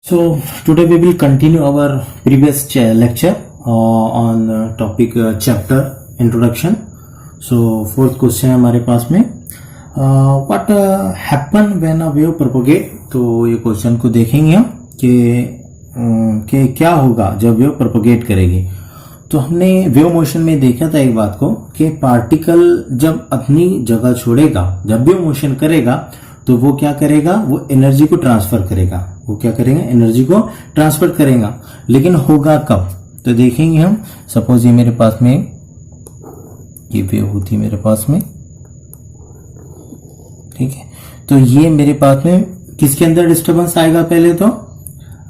So today we will continue our previous lecture on topic chapter introduction. So fourth question है हमारे पास में what happen when a wave propagate. तो ये question को देखेंगे हम कि क्या होगा जब वेव प्रोपोगेट करेगी. तो हमने वेव मोशन में देखा था एक बात को कि पार्टिकल जब अपनी जगह छोड़ेगा, जब वेव मोशन करेगा तो वो क्या करेगा, वो एनर्जी को ट्रांसफर करेगा. वो क्या करेगा, एनर्जी को ट्रांसफर करेगा. लेकिन होगा कब, तो देखेंगे हम. सपोज ये मेरे पास में ये वेव होती है मेरे पास में, ठीक है. तो ये मेरे पास में किसके अंदर डिस्टर्बेंस आएगा, पहले तो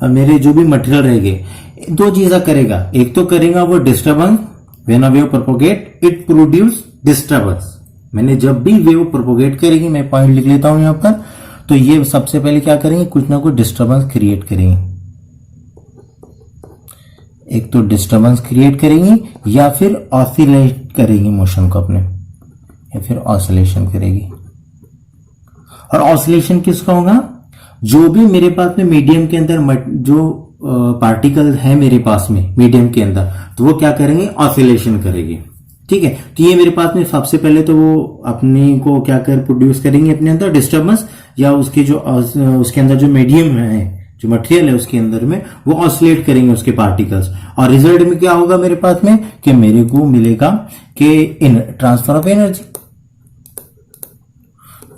मेरे जो भी मटेरियल रहेंगे दो चीजें करेगा. एक तो करेगा वो disturbance, when a wave propagate it produce disturbance. मैंने जब भी वेव प्रोपोगेट करेगी, मैं पॉइंट लिख लेता हूं यहां पर, तो ये सबसे पहले क्या करेंगे, कुछ ना कुछ डिस्टर्बेंस क्रिएट करेंगे. एक तो डिस्टर्बेंस क्रिएट करेंगी या फिर ऑसिलेट करेंगी मोशन को अपने, या फिर ऑसिलेशन करेगी. और ऑसिलेशन किसका होगा, जो भी मेरे पास में मीडियम के अंदर जो पार्टिकल है मेरे पास में मीडियम के अंदर, तो वो क्या करेंगे, ऑसिलेशन करेगी. ठीक है. तो ये मेरे पास में सबसे पहले तो वो अपने को क्या कर प्रोड्यूस करेंगे अपने अंदर डिस्टर्बेंस, या उसके जो उसके अंदर जो मीडियम है, जो मटेरियल है उसके अंदर में, वो ऑसिलेट करेंगे उसके पार्टिकल्स. और रिजल्ट में क्या होगा मेरे पास में, कि मेरे को मिलेगा कि इन ट्रांसफर ऑफ एनर्जी.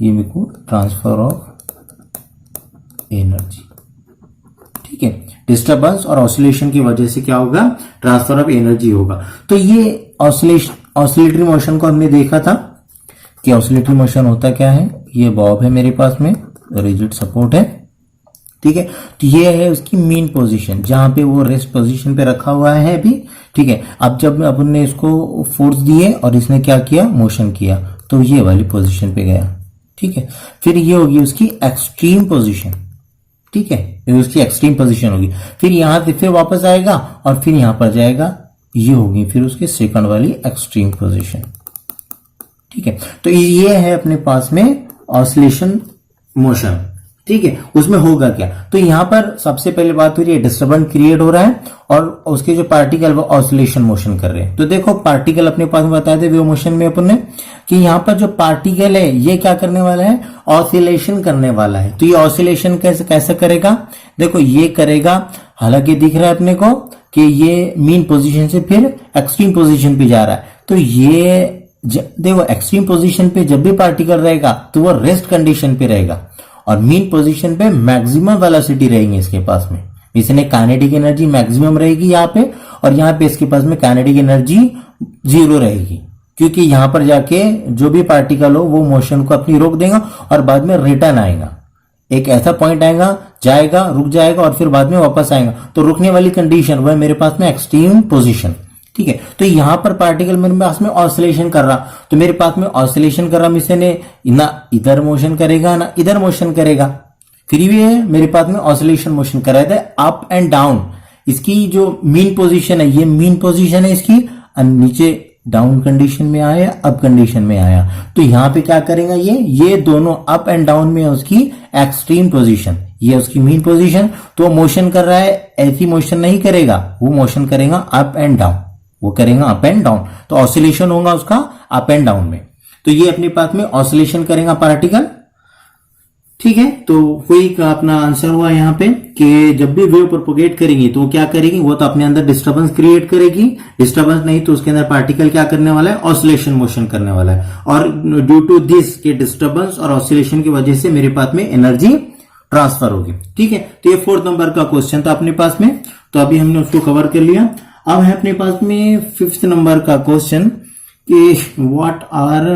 ये मेरे को ट्रांसफर ऑफ एनर्जी, ठीक है. डिस्टर्बेंस और ऑसिलेशन की वजह से क्या होगा, ट्रांसफर ऑफ एनर्जी होगा. तो ये ऑसिलेटरी मोशन को हमने देखा था कि ऑसिलेटरी मोशन होता क्या है. ये बॉब है मेरे पास में, रिजिड सपोर्ट है, ठीक है. तो ये है उसकी मेन पोजीशन, जहां पे वो रेस्ट पोजीशन पे रखा हुआ है अभी, ठीक है. अब जब अपन ने इसको फोर्स दिए और इसने क्या किया, मोशन किया, तो ये वाली पोजीशन पे गया, ठीक है. फिर ये होगी उसकी एक्सट्रीम पोजीशन, ठीक है. ये उसकी एक्सट्रीम पोजीशन होगी. फिर यहां से फिर वापस आएगा और फिर यहां पर जाएगा, ये होगी फिर उसकी सेकंड वाली एक्सट्रीम पोजीशन, ठीक है. तो ये है अपने पास में ऑसिलेशन मोशन, ठीक है. उसमें होगा क्या, तो यहां पर सबसे पहले बात हो रही है डिस्टर्बेंस क्रिएट हो रहा है और उसके जो पार्टिकल वो ऑसिलेशन मोशन कर रहे हैं. तो देखो पार्टिकल अपने पास में बताए थे वेव मोशन में अपन ने कि यहां पर जो पार्टिकल है ये क्या करने वाला है, ऑसिलेशन करने वाला है. तो ये ऑसिलेशन कैसे करेगा, देखो ये करेगा, हालांकि दिख रहा है अपने को कि ये मीन पोजीशन से फिर एक्सट्रीम पोजीशन पे जा रहा है. तो ये देखो एक्सट्रीम पोजीशन पे जब भी पार्टिकल रहेगा तो वो रेस्ट कंडीशन पे रहेगा और मीन पोजीशन पे मैक्सिमम वेलोसिटी रहेगी इसके पास में. इसने काइनेटिक एनर्जी मैक्सिमम रहेगी यहाँ पे, और यहाँ पे इसके पास में काइनेटिक एनर्जी 0 रहेगी, क्योंकि यहां पर जाके जो भी पार्टिकल हो वो मोशन को अपनी रोक देगा और बाद में रिटर्न आएगा. एक ऐसा पॉइंट आएगा, जाएगा, रुक जाएगा और फिर बाद में वापस आएगा. तो रुकने वाली कंडीशन वह मेरे पास में एक्सट्रीम पोजीशन, ठीक है. तो यहां पर पार्टिकल मेरे पास में ऑसिलेशन कर रहा, तो मेरे पास में ऑसिलेशन कर रहा, इसने ना इधर मोशन करेगा ना इधर मोशन करेगा. फिर भी मेरे पास में ऑसिलेशन मोशन कर रहा था अप एंड डाउन. इसकी जो मीन पोजीशन है, ये मीन पोजीशन है इसकी, और नीचे डाउन कंडीशन में आया, अप कंडीशन में आया. तो यहां पे क्या करेगा, ये दोनों अप एंड डाउन में उसकी एक्सट्रीम पोजीशन, ये उसकी मीन पोजीशन. तो मोशन कर रहा है, ऐसी मोशन नहीं करेगा, वो मोशन करेगा अप एंड डाउन, वो करेगा अप एंड डाउन. तो ऑसिलेशन होगा उसका अप एंड डाउन में. तो ये अपने पास में ऑसिलेशन करेगा पार्टिकल, ठीक है. तो वही का अपना आंसर हुआ यहाँ पे कि जब भी वेव प्रोपोगेट करेंगी तो क्या करेगी, वो तो अपने अंदर डिस्टर्बेंस क्रिएट करेगी. डिस्टर्बेंस नहीं तो उसके अंदर पार्टिकल क्या करने वाला है, ऑसिलेशन मोशन करने वाला है. और ड्यू टू दिस के डिस्टर्बेंस और ऑसिलेशन की वजह से मेरे पास में एनर्जी ट्रांसफर होगी, ठीक है. तो ये 4th नंबर का क्वेश्चन था अपने पास में, तो अभी हमने उसको कवर कर लिया. अब है अपने पास में 5th नंबर का क्वेश्चन कि व्हाट आर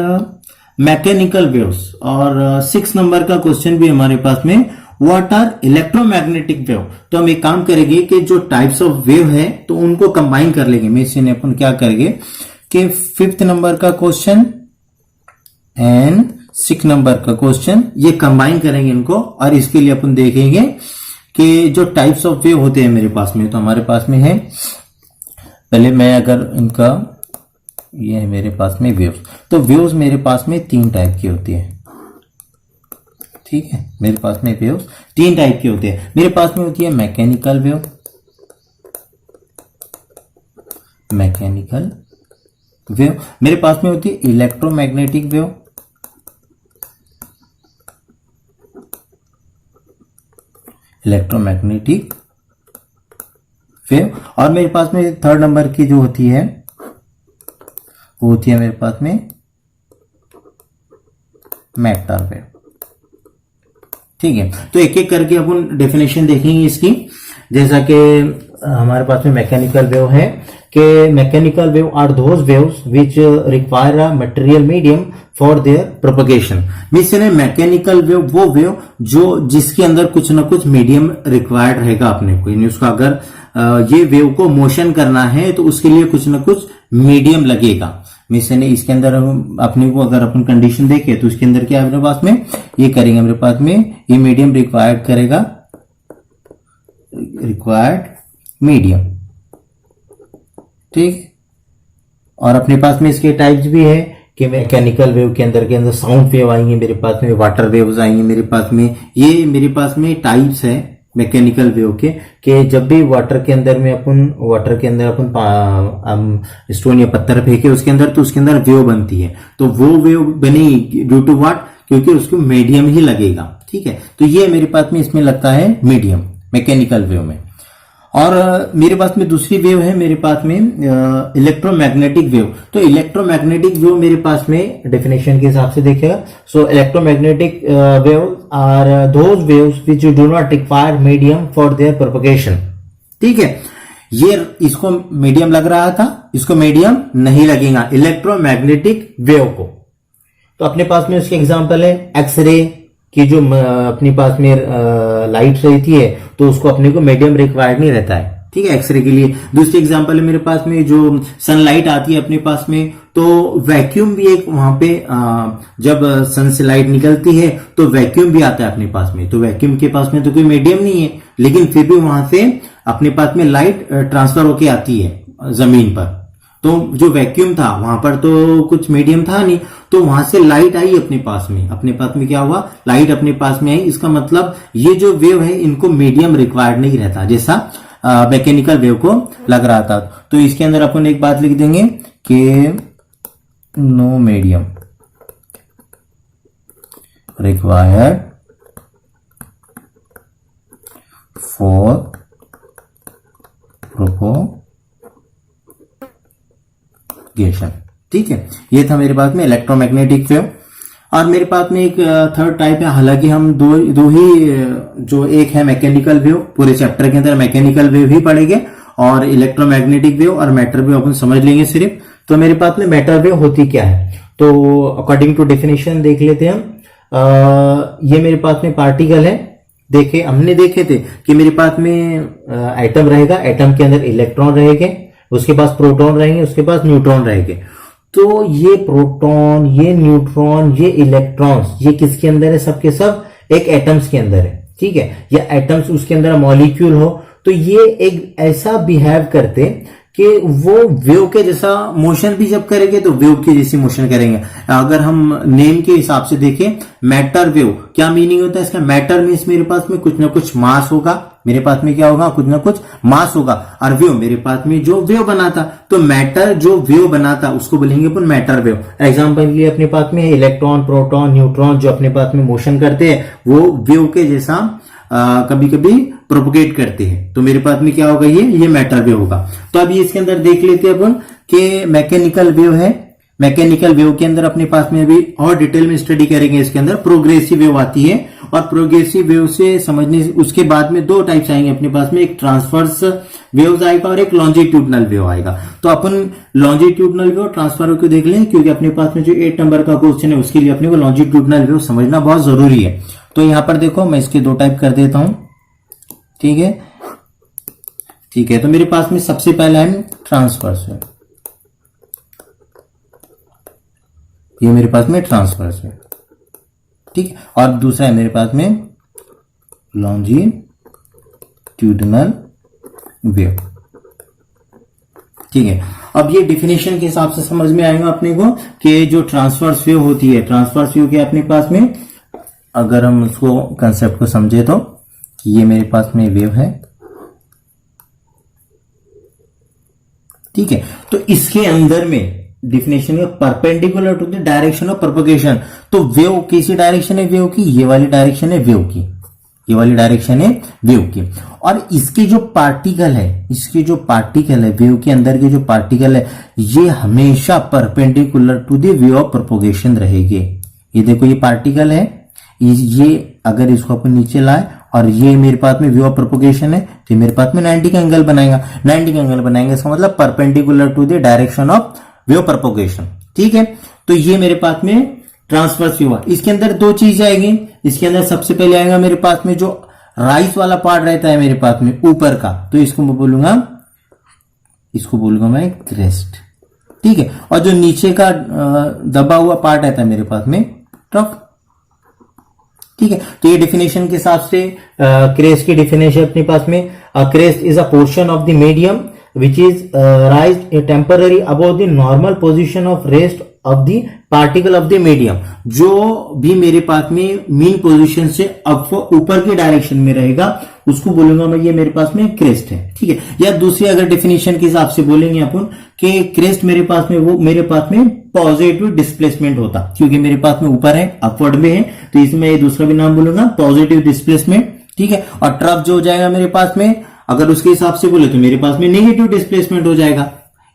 मैकेनिकल वेव्स. और 6 नंबर का क्वेश्चन भी हमारे पास में व्हाट आर इलेक्ट्रोमैग्नेटिक वेव. तो हम एक काम करेंगे कि जो टाइप्स ऑफ वेव है तो उनको कंबाइन कर लेंगे. मैं इसने अपन क्या करेंगे कि 5th नंबर का क्वेश्चन एंड 6 नंबर का क्वेश्चन ये कंबाइन करेंगे इनको, और इसके लिए अपन देखेंगे कि जो टाइप्स ऑफ वेव होते हैं मेरे पास में, तो हमारे पास में है, पहले मैं अगर इनका, ये है मेरे पास में वेव्स. तो वेव्स मेरे पास में 3 टाइप की होती है. ठीक है, मेरे पास में वेव्स तीन टाइप के होते हैं। मेरे पास में होती है मैकेनिकल वेव, मैकेनिकल वेव, मेरे पास में होती है इलेक्ट्रोमैग्नेटिक वेव, इलेक्ट्रोमैग्नेटिक वेव, और मेरे पास में थर्ड नंबर की जो होती है वो होती है मेरे पास में मैटर वेव। ठीक है, तो एक एक करके अपन डेफिनेशन देखेंगे इसकी। जैसा कि हमारे पास में मैकेनिकल वेव है कि mechanical wave are those waves which require a material medium for their propagation. Means mechanical wave वो वेव जो जिसके अंदर कुछ ना कुछ मीडियम रिक्वायर्ड रहेगा अपने को, यानी उसका अगर ये वेव को मोशन करना है तो उसके लिए कुछ ना कुछ मीडियम लगेगा। मीन्स इसके अंदर अपने को अगर अपन कंडीशन देखें तो इसके अंदर क्या है, अपने पास में ये करेंगे, मेरे पास में ये मीडियम रिक्वायर्ड करेगा, रिक्वायर्ड मीडियम। ठीक, और अपने पास में इसके टाइप्स भी है कि मैकेनिकल वेव के अंदर साउंड वेव आएंगे, मेरे पास में वाटर वेव्स आएंगे, मेरे पास में ये मेरे पास में टाइप्स है मैकेनिकल वेव के कि जब भी वाटर के अंदर अपन स्टोन या पत्थर फेंके उसके अंदर तो उसके अंदर वेव बनती है, तो वो वेव बनेगी ड्यू टू व्हाट, क्योंकि उसको मीडियम ही लगेगा। ठीक है, तो ये मेरे पास में इसमें लगता है मीडियम मैकेनिकल वेव में। और मेरे पास में दूसरी वेव है मेरे पास में इलेक्ट्रोमैग्नेटिक वेव। तो इलेक्ट्रोमैग्नेटिक वेव मेरे पास में डेफिनेशन के हिसाब से देखेगा, so electromagnetic wave are those waves which do not require medium for their propagation. ठीक है, ये इसको मीडियम लग रहा था, इसको मीडियम नहीं लगेगा इलेक्ट्रोमैग्नेटिक वेव को। तो अपने पास में उसके एग्जांपल है एक्सरे की, जो अपने पास में लाइट रहती है तो उसको अपने को मीडियम रिक्वायर्ड नहीं रहता है। ठीक है, एक्सरे के लिए। दूसरी एग्जांपल है मेरे पास में जो सनलाइट आती है अपने पास में, तो वैक्यूम भी एक वहां पे जब सन से लाइट निकलती है तो वैक्यूम भी आता है अपने पास में, तो वैक्यूम के पास में तो कोई मीडियम नहीं है, लेकिन फिर भी वहां से अपने पास में लाइट ट्रांसफर होके आती है जमीन पर। तो जो वैक्यूम था वहां पर तो कुछ मीडियम था नहीं, तो वहां से लाइट आई अपने पास में क्या हुआ, लाइट अपने पास में आई। इसका मतलब ये जो वेव है इनको मीडियम रिक्वायर्ड नहीं रहता, जैसा मैकेनिकल वेव को लग रहा था। तो इसके अंदर अपन एक बात लिख देंगे कि no medium required for propagation. ठीक है, ये था मेरे पास में इलेक्ट्रोमैग्नेटिक वेव। और मेरे पास में एक थर्ड टाइप है, हालांकि हम दो ही जो एक है मैकेनिकल वेव, पूरे चैप्टर के अंदर मैकेनिकल वेव ही पढ़ेंगे और इलेक्ट्रोमैग्नेटिक वेव और मैटर वेव अपन समझ लेंगे सिर्फ। तो मेरे पास में मैटर वेव होती क्या है, तो अकॉर्डिंग टू डेफिनेशन देख लेते हैं हम। ये मेरे पास में पार्टिकल है, हमने देखे थे कि मेरे पास में एटम रहेगा, एटम के अंदर इलेक्ट्रॉन रहेंगे, उसके पास प्रोटॉन रहेंगे, उसके पास न्यूट्रॉन रहेंगे। तो ये प्रोटॉन, ये न्यूट्रॉन, ये इलेक्ट्रॉन्स, ये किसके अंदर है, सबके सब एक एटम्स के अंदर है। ठीक है, या एटम्स उसके अंदर मॉलिक्यूल हो, तो ये एक ऐसा बिहेव करते कि वो वेव के जैसा मोशन भी जब करेंगे तो वेव के जैसी मोशन करेंगे। अगर हम नेम के हिसाब से देखें, मैटर वेव, क्या मीनिंग होता है इसका? मैटर मीन्स मेरे पास में कुछ ना कुछ मास होगा, मेरे पास में क्या होगा, कुछ ना कुछ मास होगा। और वेव मेरे पास में जो वेव बनाता, तो मैटर जो वेव बनाता उसको बोलेंगे अपन मैटर वेव। एग्जाम्पल के लिए अपने पास में इलेक्ट्रॉन, प्रोटॉन, न्यूट्रॉन जो अपने पास में मोशन करते हैं वो वेव के जैसा कभी कभी प्रोपोगेट करते हैं, तो मेरे पास में क्या होगा, ये मैटर वेव होगा। तो अभी इसके अंदर देख लेते हैं अपन कि मैकेनिकल वेव है। मैकेनिकल वेव के अंदर अपने पास में अभी और डिटेल में स्टडी करेंगे। इसके अंदर प्रोग्रेसिव वेव आती है, और प्रोग्रेसिव वेव से समझने उसके बाद में दो टाइप्स आएंगे अपने पास में, एक ट्रांसवर्स वेव्स आएगा और एक लॉन्जिट्यूडनल वेव आएगा। तो अपन लॉन्जिट्यूडनल वेव, ट्रांसफर वेव को देख लें, क्योंकि अपने पास में जो 8 नंबर का क्वेश्चन है उसके लिए अपने को लॉन्जिट्यूडनल वेव समझना बहुत जरूरी है। तो यहां पर देखो, मैं इसके 2 टाइप कर देता हूं। ठीक है, ठीक है, तो मेरे पास में सबसे पहला है ट्रांसवर्स वेव, ये मेरे पास में ट्रांसवर्स वेव। ठीक है, और दूसरा है मेरे पास में लॉन्जिट्यूडनल वेव। ठीक है, अब ये डिफिनेशन के हिसाब से समझ में आएगा अपने को कि जो ट्रांसवर्स वेव होती है, ट्रांसवर्स वेव के अपने पास में अगर हम उसको कंसेप्ट को समझे तो ये मेरे पास में वेव है, ठीक है। तो इसके अंदर में डिफिनेशन है perpendicular to the direction of propagation. तो वेव कैसी डायरेक्शन है वेव की, ये वाली डायरेक्शन है वेव की, ये वाली डायरेक्शन है वेव की। और इसके जो पार्टिकल है, इसके जो पार्टिकल है वेव के अंदर के जो पार्टिकल है, ये हमेशा perpendicular to the way of propagation रहेंगे। ये देखो ये पार्टिकल है, ये अगर इसको अपन नीचे लाए और ये मेरे पास में वे ऑफ प्रोपगेशन है, तो मेरे पास में 90 का एंगल बनाएगा, 90 का एंगल बनाएंगे, इसका मतलब perpendicular to the direction of way of propagation, ठीक है। तो ये मेरे पास में ट्रांसवर्स व्यू। इसके अंदर दो चीज आएगी। इसके अंदर सबसे पहले आएगा मेरे पास में जो राइस वाला पार्ट रहता है मेरे पास में ऊपर का, तो इसको मैं बोलूंगा, इसको बोलूंगा मैं क्रेस्ट, ठीक है। और जो नीचे का दबा हुआ पार्ट रहता है मेरे पास में ट्रफ, ठीक है। तो ये डेफिनेशन के हिसाब से क्रेस्ट की डेफिनेशन अपने पास में, crest is a portion of the medium which is raised a temporary above the normal position of rest of the particle of the medium। जो भी मेरे पास में मीन पोजीशन से ऊपर की डायरेक्शन में रहेगा उसको बोलूंगा मैं, ये मेरे पास में क्रेस्ट है, ठीक है। या दूसरी अगर डेफिनेशन के हिसाब से बोलेंगे अपन कि क्रेस्ट मेरे पास में, वो मेरे पास में पॉजिटिव डिस्प्लेसमेंट होता, क्योंकि मेरे पास में ऊपर है, अपवर्ड में है, तो इसमें ये दूसरा भी नाम बोलूंगा पॉजिटिव डिस्प्लेसमेंट, ठीक है। और ट्रफ जो हो जाएगा मेरे पास में, अगर उसके हिसाब से बोले तो मेरे पास में नेगेटिव डिस्प्लेसमेंट हो जाएगा।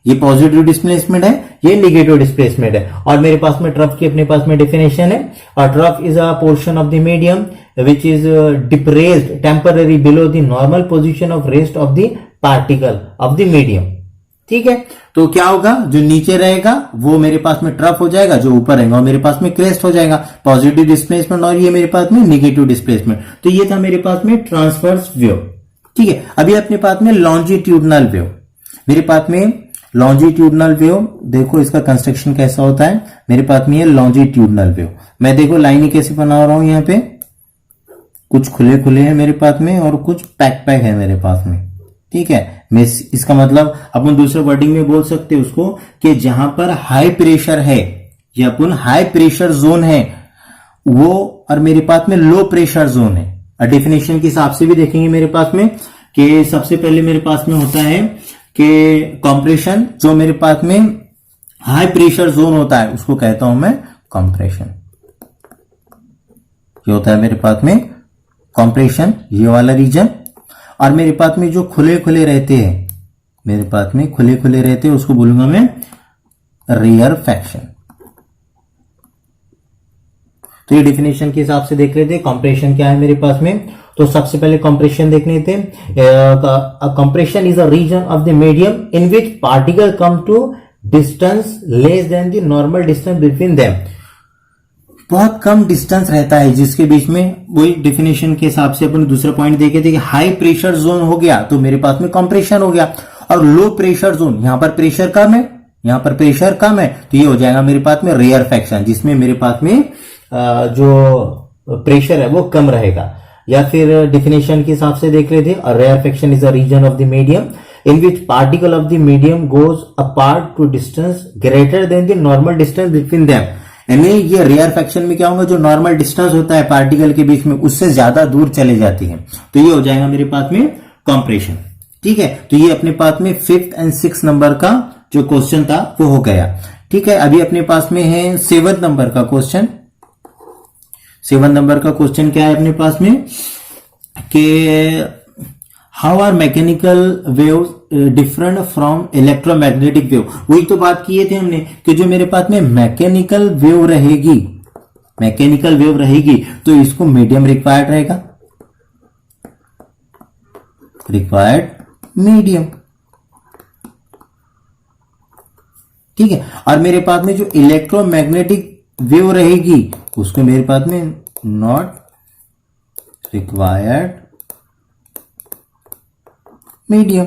ये पॉजिटिव डिस्प्लेसमेंट है, ये नेगेटिव डिस्प्लेसमेंट है। और मेरे पास में ट्रफ की अपने पास में डेफिनेशन है, और trough is a portion of the medium which is depressed temporary below the normal position of rest of the particle of the medium, ठीक है। तो क्या होगा, जो नीचे रहेगा वो मेरे पास में ट्रफ हो जाएगा, जो ऊपर रहेगा वो मेरे पास में क्रेस्ट हो जाएगा, पॉजिटिव डिस्प्लेसमेंट, और ये मेरे पास में नेगेटिव डिस्प्लेसमेंट। तो ये था मेरे पास में ट्रांसवर्स वेव, ठीक है। अभी अपने पास में लॉन्जिट्यूडनल वेव, मेरे पास में लॉन्जिट्यूडनल वेव, देखो इसका कंस्ट्रक्शन कैसा होता है। मेरे पास में ये लॉन्जिट्यूडनल वेव, मैं देखो लाइनें कैसे बना रहा हूं, यहाँ पे कुछ खुले खुले हैं मेरे पास में और कुछ पैक पैक है मेरे पास में, ठीक है। मैं इसका मतलब अपन दूसरे वर्डिंग में बोल सकते हैं उसको कि जहां पर हाई प्रेशर है, ये अपन हाई प्रेशर जोन है वो, और मेरे पास में लो प्रेशर जोन है। डेफिनेशन के हिसाब से भी देखेंगे मेरे पास में कि सबसे पहले मेरे पास में होता है कि कंप्रेशन, जो मेरे पास में हाई प्रेशर जोन होता है उसको कहता हूं मैं कंप्रेशन। ये होता है मेरे पास में कंप्रेशन, ये वाला रीजन। और मेरे पास में जो खुले खुले रहते हैं, मेरे पास में खुले खुले रहते हैं, उसको बोलूंगा मैं रेयरफैक्शन। तो ये डेफिनेशन के हिसाब से देख रहे थे कंप्रेशन क्या है मेरे पास में। तो सबसे पहले कंप्रेशन देखने थे। Compression is a region of the medium in which particle come to distance less than the normal distance between them. बहुत कम डिस्टेंस रहता है जिसके बीच में, वही डेफिनेशन के हिसाब से अपन दूसरा पॉइंट देखे थे कि हाई प्रेशर जोन हो गया तो मेरे पास में कंप्रेशन हो गया, और लो प्रेशर जोन, यहां पर प्रेशर कम है, यहां पर प्रेशर कम है, तो ये हो जाएगा मेरे पास में रेयरफैक्शन, जिसमें मेरे पास में जो प्रेशर है वो कम रहेगा। या फिर डेफिनेशन के हिसाब से देख रहे थे, rarefaction is a region of the medium in which particle of the medium goes apart to distance greater than the normal distance between them. यानी ये रेयरफैक्शन में क्या होगा, जो नॉर्मल डिस्टेंस होता है पार्टिकल के बीच में उससे ज्यादा दूर चले जाती है, तो ये हो जाएगा मेरे पास में कंप्रेशन, ठीक है। तो ये अपने पास में 5th और 6th नंबर का जो क्वेश्चन था वो हो गया, ठीक है। अभी अपने पास में है 7th नंबर का क्वेश्चन। 7 नंबर का क्वेश्चन क्या है अपने पास में कि how are mechanical waves different from electromagnetic wave. वही तो बात किए थे हमने कि जो मेरे पास में मैकेनिकल वेव रहेगी, मैकेनिकल वेव रहेगी तो इसको मीडियम रिक्वायर्ड रहेगा, रिक्वायर्ड मीडियम, ठीक है। और मेरे पास में जो इलेक्ट्रोमैग्नेटिक वेव रहेगी उसको मेरे पास में नॉट रिक्वायर्ड मीडियम।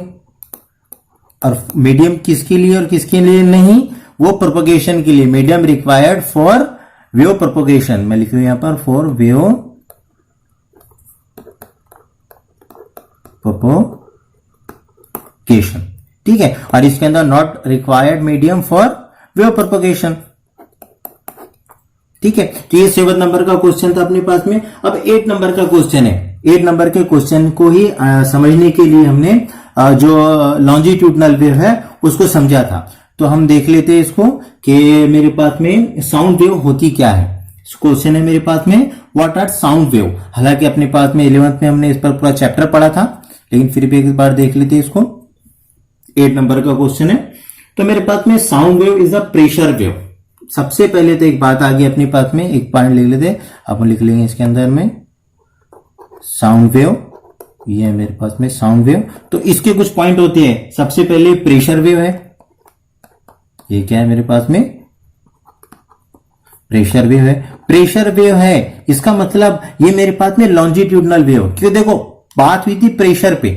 और मीडियम किसके लिए और किसके लिए नहीं, वो प्रोपगेशन के लिए, medium required for wave propagation. मैं लिखूं यहां पर फॉर वेव प्रोपगेशन, ठीक है। और इसके अंदर not required medium for wave propagation, ठीक है, तो ये 7 नंबर का क्वेश्चन था अपने पास में। अब 8 नंबर का क्वेश्चन है। 8 नंबर के क्वेश्चन को ही समझने के लिए हमने जो लॉन्जिट्यूडनल वेव है उसको समझा था। तो हम देख लेते हैं इसको कि मेरे पास में साउंड वेव होती क्या है। क्वेश्चन है मेरे पास में व्हाट आर साउंड वेव। हालांकि अपने पास में 11th में हमने इस पर पूरा चैप्टर पढ़ा था, लेकिन फिर भी एक बार देख लेते हैं इसको। 8 नंबर का क्वेश्चन है। तो मेरे पास में sound wave is a pressure wave. सबसे पहले तो एक बात आ गई अपने पास में, एक पॉइंट लिख लेते, अपन लिख लेंगे इसके अंदर में साउंड वेव। ये है मेरे पास में साउंड वेव। तो इसके कुछ पॉइंट होते हैं। सबसे पहले प्रेशर वेव है। ये क्या है मेरे पास में, प्रेशर वेव है। प्रेशर वेव है इसका मतलब ये मेरे पास में लॉन्जिट्यूडनल वेव। क्यों, देखो बात हुई थी प्रेशर पे,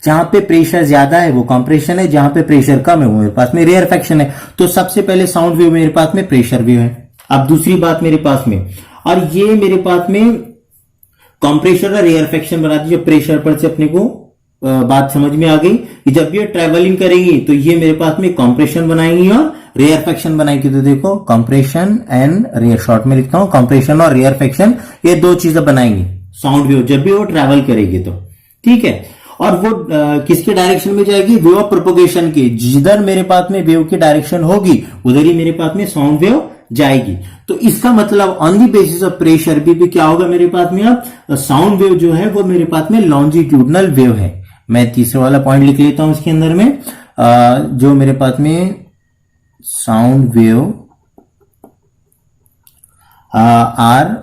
जहां पे प्रेशर ज्यादा है वो कंप्रेशन है, जहां पे प्रेशर कम है वो मेरे पास में रेयरफेक्शन है। तो सबसे पहले साउंड वेव मेरे पास में प्रेशर वेव है। अब दूसरी बात मेरे पास में, और ये मेरे पास में कंप्रेशर और रेयरफेक्शन बनाती है। प्रेशर पर से अपने को बात समझ में आ गई कि जब ये ट्रेवलिंग करेगी तो ये मेरे पास में कंप्रेशन बनाएंगी और रेयरफेक्शन बनाएगी। तो देखो कंप्रेशन एंड रेयर, शॉर्ट में लिखता हूं कंप्रेशन और रेयरफेक्शन, ये दो चीजें बनाएंगी साउंड वेव जब भी वो ट्रेवल करेगी तो, ठीक है। और वो किसके डायरेक्शन में जाएगी, वेव ऑफ प्रोपोगेशन की। जिधर मेरे पास में वेव की डायरेक्शन होगी उधर ही मेरे पास में साउंड वेव जाएगी। तो इसका मतलब on the basis of pressure भी क्या होगा मेरे पास में, अब साउंड वेव जो है वो मेरे पास में लॉन्जिट्यूडनल वेव है। मैं तीसरे वाला पॉइंट लिख लेता हूं इसके अंदर में, जो मेरे पास में sound wave are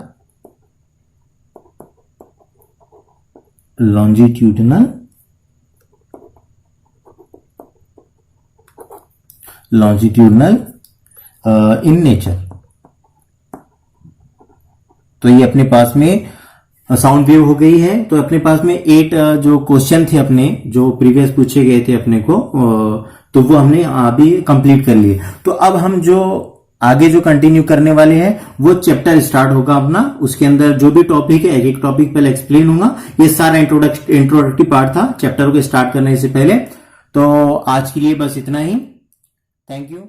longitudinal in nature. तो ये अपने पास में साउंड वेव हो गई है। तो अपने पास में 8 जो क्वेश्चन थे अपने, जो प्रीवियस पूछे गए थे अपने को, तो वो हमने अभी कंप्लीट कर लिए। तो अब हम जो आगे जो कंटिन्यू करने वाले हैं वो चैप्टर स्टार्ट होगा अपना। उसके अंदर जो भी टॉपिक है, एक एक टॉपिक पहले एक्सप्लेन होगा। ये सारा इंट्रोडक्टिव पार्ट था चैप्टर को स्टार्ट करने से पहले। तो आज के लिए बस इतना ही। Thank you.